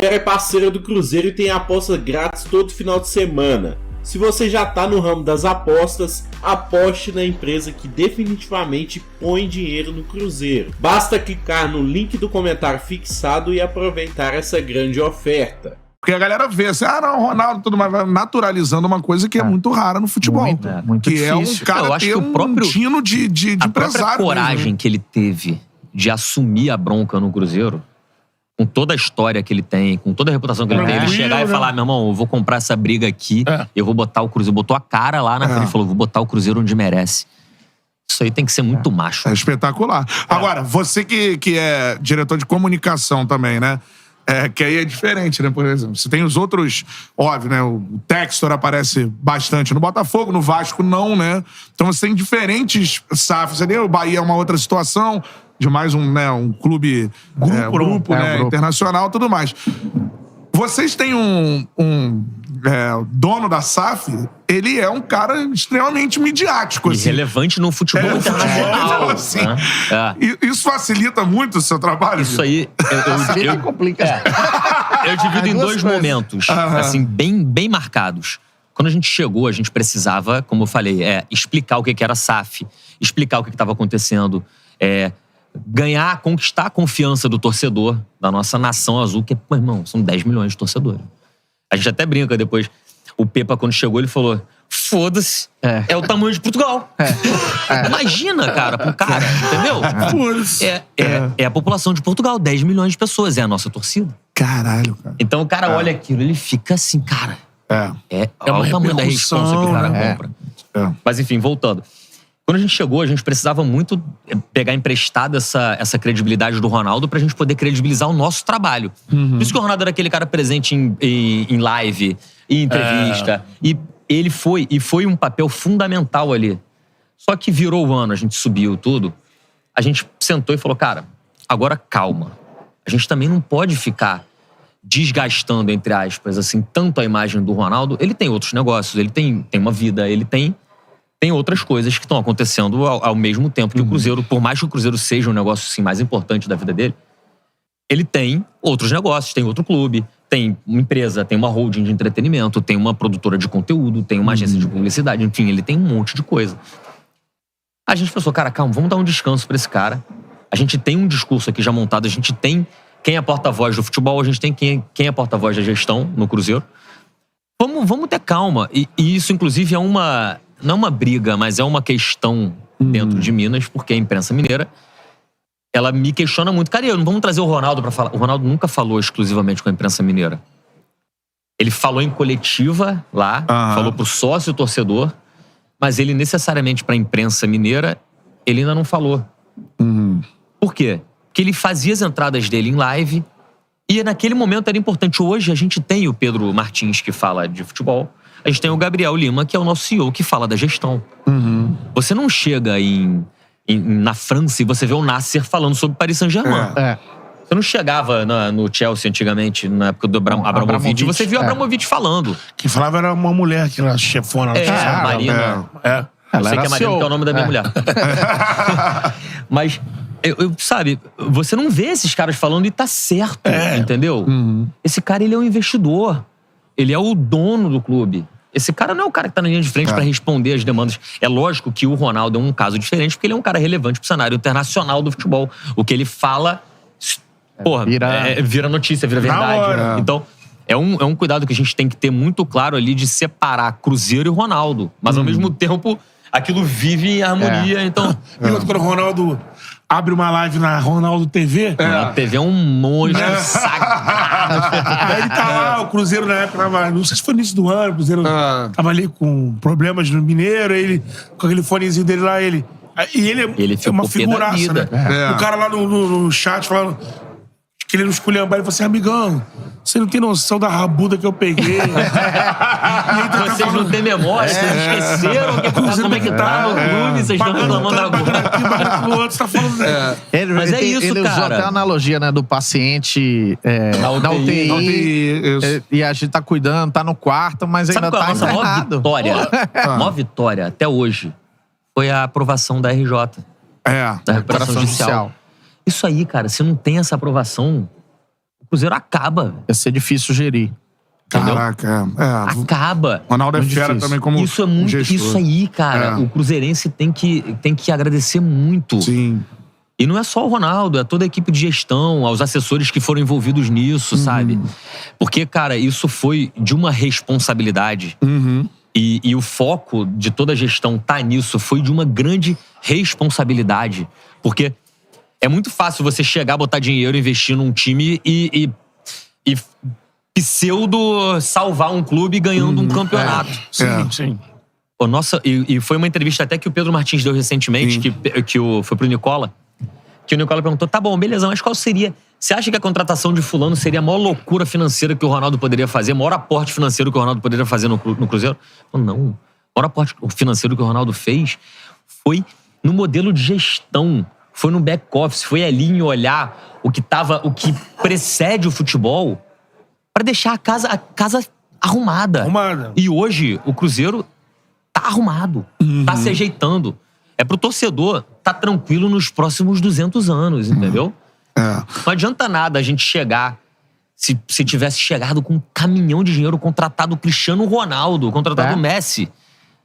Betfair é parceira do Cruzeiro e tem aposta grátis todo final de semana. Se você já tá no ramo das apostas, aposte na empresa que definitivamente põe dinheiro no Cruzeiro. Basta clicar no link do comentário fixado e aproveitar essa grande oferta. Porque a galera vê assim, não, Ronaldo, tudo mais, vai naturalizando uma coisa que é muito rara no futebol. Muito que difícil. é um cara ter um tino de a empresário. A coragem que ele teve de assumir a bronca no Cruzeiro, com toda a história que ele tem, com toda a reputação que ele tem, ele chegar e falar, meu irmão, eu vou comprar essa briga aqui, eu vou botar o Cruzeiro. Botou a cara lá na frente e falou, vou botar o Cruzeiro onde merece. Isso aí tem que ser muito macho. É espetacular. Agora, você que é diretor de comunicação também, né? Que aí é diferente, né? Por exemplo, você tem os outros, óbvio, né? O Textor aparece bastante no Botafogo, no Vasco não, né? Então você tem diferentes SAFs ali. O Bahia é uma outra situação, de mais um clube, grupo, internacional, tudo mais. Vocês têm um dono da SAF, ele é um cara extremamente midiático. E relevante no futebol internacional. Assim. Isso facilita muito o seu trabalho? Isso aí... Eu complica. Eu divido em dois momentos, assim, bem marcados. Quando a gente chegou, a gente precisava, como eu falei, explicar o que era SAF, explicar o que estava acontecendo, conquistar a confiança do torcedor, da nossa nação azul, que, pô, irmão, são 10 milhões de torcedores. A gente até brinca depois. O Pepa, quando chegou, ele falou, foda-se, é o tamanho de Portugal. Imagina, cara, pro cara, entendeu? É a população de Portugal, 10 milhões de pessoas, é a nossa torcida. Caralho, cara. Então o cara olha aquilo, ele fica assim, cara, é o tamanho da responsa que o cara compra. Mas enfim, voltando. Quando a gente chegou, a gente precisava muito pegar emprestado essa credibilidade do Ronaldo pra gente poder credibilizar o nosso trabalho. Por isso que o Ronaldo era aquele cara presente em live, em entrevista. E ele foi um papel fundamental ali. Só que virou o ano, a gente subiu tudo. A gente sentou e falou, cara, agora calma. A gente também não pode ficar desgastando, entre aspas, assim, tanto a imagem do Ronaldo. Ele tem outros negócios, ele tem uma vida, ele tem outras coisas que estão acontecendo ao mesmo tempo que o Cruzeiro. Por mais que o Cruzeiro seja um negócio assim, mais importante da vida dele, ele tem outros negócios, tem outro clube, tem uma empresa, tem uma holding de entretenimento, tem uma produtora de conteúdo, tem uma agência de publicidade, enfim, ele tem um monte de coisa. A gente pensou, cara, calma, vamos dar um descanso pra esse cara. A gente tem um discurso aqui já montado, a gente tem quem é porta-voz do futebol, a gente tem quem é porta-voz da gestão no Cruzeiro. Vamos ter calma. E isso, inclusive, não é uma briga, mas é uma questão dentro de Minas, porque a imprensa mineira, ela me questiona muito. Cara, não vamos trazer o Ronaldo pra falar. O Ronaldo nunca falou exclusivamente com a imprensa mineira. Ele falou em coletiva lá, falou pro sócio torcedor, mas ele necessariamente pra imprensa mineira, ele ainda não falou. Por quê? Porque ele fazia as entradas dele em live e naquele momento era importante. Hoje a gente tem o Pedro Martins, que fala de futebol. A gente tem o Gabriel Lima, que é o nosso CEO, que fala da gestão. Você não chega na França e você vê o Nasser falando sobre Paris Saint-Germain. Você não chegava no Chelsea antigamente, na época do Abramovich, e você viu o Abramovich falando. Quem falava era uma mulher, que era chefona. A Marina. Eu sei que é Marina, que é o nome da minha mulher. Mas, sabe, você não vê esses caras falando e tá certo, entendeu? Esse cara, ele é um investidor. Ele é o dono do clube. Esse cara não é o cara que tá na linha de frente pra responder as demandas. É lógico que o Ronaldo é um caso diferente, porque ele é um cara relevante pro cenário internacional do futebol. O que ele fala, vira notícia, vira verdade. Então, é um cuidado que a gente tem que ter muito claro ali de separar Cruzeiro e Ronaldo. Mas, ao mesmo tempo, aquilo vive em harmonia, então... E quando o Ronaldo abre uma live na Ronaldo TV... A TV é um monstro sagrado. Aí ele tá lá, o Cruzeiro na época tava... Não sei se foi no início do ano, o Cruzeiro tava ali com problemas no Mineiro, ele com aquele fonezinho dele lá, ele é uma figuraça, né? O cara lá no chat falando... Que ele não esculhambar, ele falou assim, amigão, você não tem noção da rabuda que eu peguei. Vocês não têm memória, vocês esqueceram como é que tá no clube, vocês estão reclamando agora. O outro tá falando... Mas é isso, ele cara. usou até a analogia, né, do paciente na UTI. E a gente tá cuidando, tá no quarto, mas ainda tá internado. A maior vitória até hoje foi a aprovação da RJ. Da recuperação judicial. Isso aí, cara, se não tem essa aprovação, o Cruzeiro acaba. Ia ser difícil gerir. Entendeu? Caraca, acaba. Ronaldo é fera também como isso é muito gestor. Isso aí, cara. O cruzeirense tem que agradecer muito. Sim. E não é só o Ronaldo, é toda a equipe de gestão, aos assessores que foram envolvidos nisso, sabe? Porque, cara, isso foi de uma responsabilidade. E o foco de toda a gestão nisso foi de uma grande responsabilidade. Porque é muito fácil você chegar, botar dinheiro, investir num time e pseudo salvar um clube ganhando um campeonato. Sim. Pô, nossa, e foi uma entrevista até que o Pedro Martins deu recentemente, foi pro Nicola, que o Nicola perguntou, tá bom, beleza, mas qual seria... Você acha que a contratação de fulano seria a maior loucura financeira que o Ronaldo poderia fazer, o maior aporte financeiro que o Ronaldo poderia fazer no Cruzeiro? Não. O maior aporte financeiro que o Ronaldo fez foi no modelo de gestão, foi no back-office, foi ali em olhar o que precede o futebol para deixar a casa arrumada. E hoje o Cruzeiro tá arrumado, tá se ajeitando. É pro torcedor tá tranquilo nos próximos 200 anos, entendeu? Não adianta nada a gente chegar, se tivesse chegado com um caminhão de dinheiro, contratado o Cristiano Ronaldo, contratado o Messi,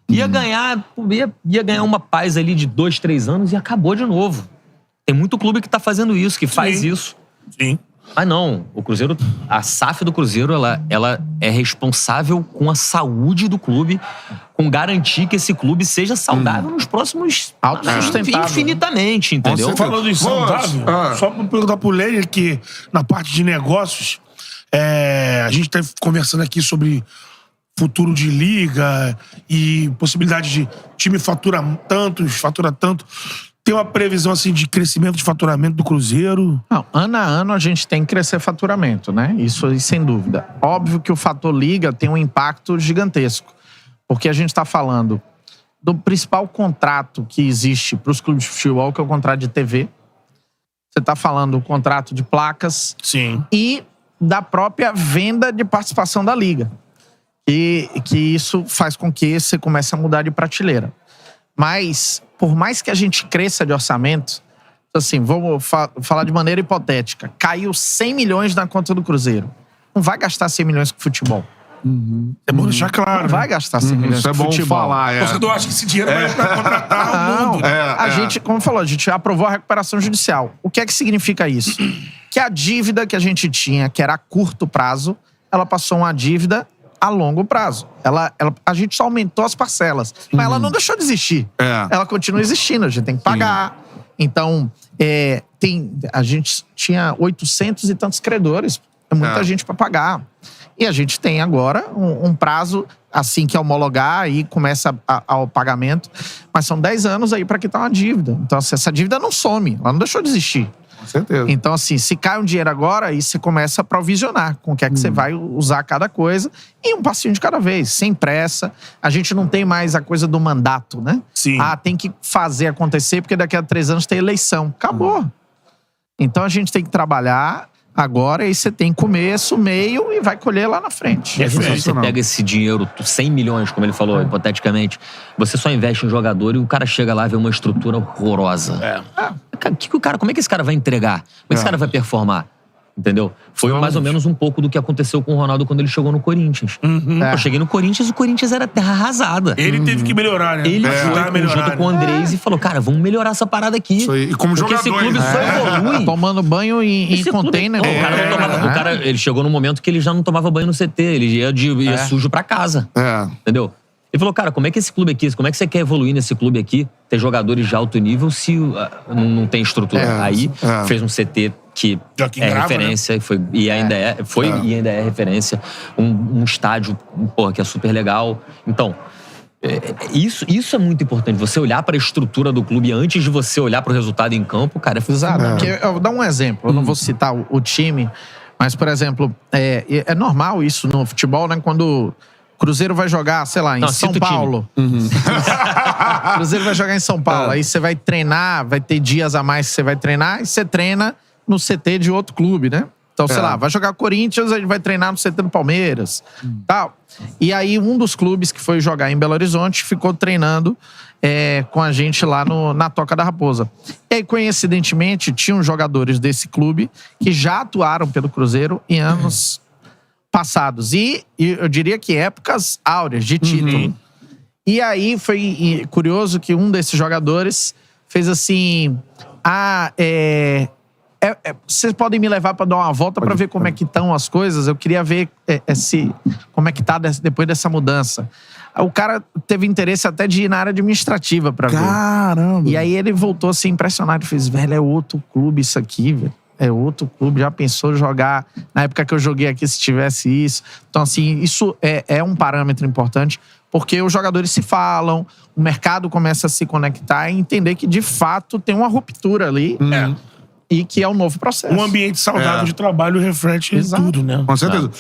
ia ganhar uma paz ali de 2, 3 anos e acabou de novo. Tem muito clube que tá fazendo isso, que faz isso. Sim. Mas não, o Cruzeiro, a SAF do Cruzeiro, ela é responsável com a saúde do clube, com garantir que esse clube seja saudável nos próximos infinitamente, entendeu? Falando em saudável, só pra perguntar pro Leiner que na parte de negócios, a gente tá conversando aqui sobre futuro de liga e possibilidade de time fatura tanto. Tem uma previsão assim de crescimento de faturamento do Cruzeiro? Não, ano a ano a gente tem que crescer faturamento, né? Isso aí, sem dúvida. Óbvio que o fator liga tem um impacto gigantesco, porque a gente está falando do principal contrato que existe para os clubes de futebol, que é o contrato de TV. Você está falando do contrato de placas. Sim. E da própria venda de participação da liga. Que isso faz com que você comece a mudar de prateleira. Mas, por mais que a gente cresça de orçamento, assim, vamos falar de maneira hipotética, caiu 100 milhões na conta do Cruzeiro. Não vai gastar 100 milhões com futebol. É bom deixar claro. Não vai gastar 100 milhões com futebol. Isso é bom falar, O torcedor acha que esse dinheiro vai pra contratar o mundo. A gente, como falou, a gente aprovou a recuperação judicial. O que é que significa isso? Que a dívida que a gente tinha, que era a curto prazo, ela passou uma dívida a longo prazo. A gente só aumentou as parcelas. Mas ela não deixou de existir. Ela continua existindo, a gente tem que pagar. Então, a gente tinha 800 e tantos credores. É muita gente para pagar. E a gente tem agora um prazo, assim que homologar, aí começa o pagamento. Mas são 10 anos aí para quitar uma dívida. Então, assim, essa dívida não some, ela não deixou de existir. Com certeza. Então, assim, se cai um dinheiro agora, aí você começa a provisionar com o que é que você vai usar cada coisa e um passinho de cada vez, sem pressa. A gente não tem mais a coisa do mandato, né? Sim. Tem que fazer acontecer porque daqui a 3 anos tem eleição. Acabou. Então, a gente tem que trabalhar agora e você tem começo, meio e vai colher lá na frente. Você pega esse dinheiro, 100 milhões, como ele falou, hipoteticamente, você só investe em jogador e o cara chega lá e vê uma estrutura horrorosa. Como é que esse cara vai entregar? Como é que esse cara vai performar? Entendeu? Foi mais ou menos um pouco do que aconteceu com o Ronaldo quando ele chegou no Corinthians. Eu cheguei no Corinthians, o Corinthians era terra arrasada. Ele teve que melhorar, né? Ele foi junto com o Andrés e falou, cara, vamos melhorar essa parada aqui. Isso aí. E como porque jogador, esse clube só evolui. Tomando banho em container. O cara, ele chegou num momento que ele já não tomava banho no CT. Ele ia sujo pra casa. Entendeu? Ele falou, cara, como é que esse clube aqui, como é que você quer evoluir nesse clube aqui, ter jogadores de alto nível se não tem estrutura? Aí fez um CT que referência, né? E ainda é referência. Um estádio, que é super legal. Então, isso é muito importante. Você olhar para a estrutura do clube antes de você olhar para o resultado em campo, cara, é fundamental. Eu vou dar um exemplo. Eu não vou citar o time, mas, por exemplo, é normal isso no futebol, né? Quando o Cruzeiro vai jogar, sei lá, em São Paulo. O Cruzeiro vai jogar em São Paulo. Aí você vai treinar, vai ter dias a mais que você vai treinar, e você treina no CT de outro clube, né? Então, sei lá, vai jogar Corinthians, a gente vai treinar no CT do Palmeiras, tal. E aí, um dos clubes que foi jogar em Belo Horizonte ficou treinando com a gente lá na Toca da Raposa. E aí, coincidentemente, tinham jogadores desse clube que já atuaram pelo Cruzeiro em anos passados. E eu diria que épocas áureas de título. E aí, foi curioso que um desses jogadores fez assim... vocês podem me levar para dar uma volta para ver como é que estão as coisas? Eu queria ver como é que tá depois dessa mudança. O cara teve interesse até de ir na área administrativa para ver. Caramba! E aí ele voltou assim impressionado. Fez, velho, é outro clube isso aqui, velho. É outro clube. Já pensou jogar... Na época que eu joguei aqui, se tivesse isso. Então, assim, isso é um parâmetro importante, porque os jogadores se falam, o mercado começa a se conectar e entender que, de fato, tem uma ruptura ali. E que é um novo processo. Um ambiente saudável de trabalho reflete tudo, né? Com certeza.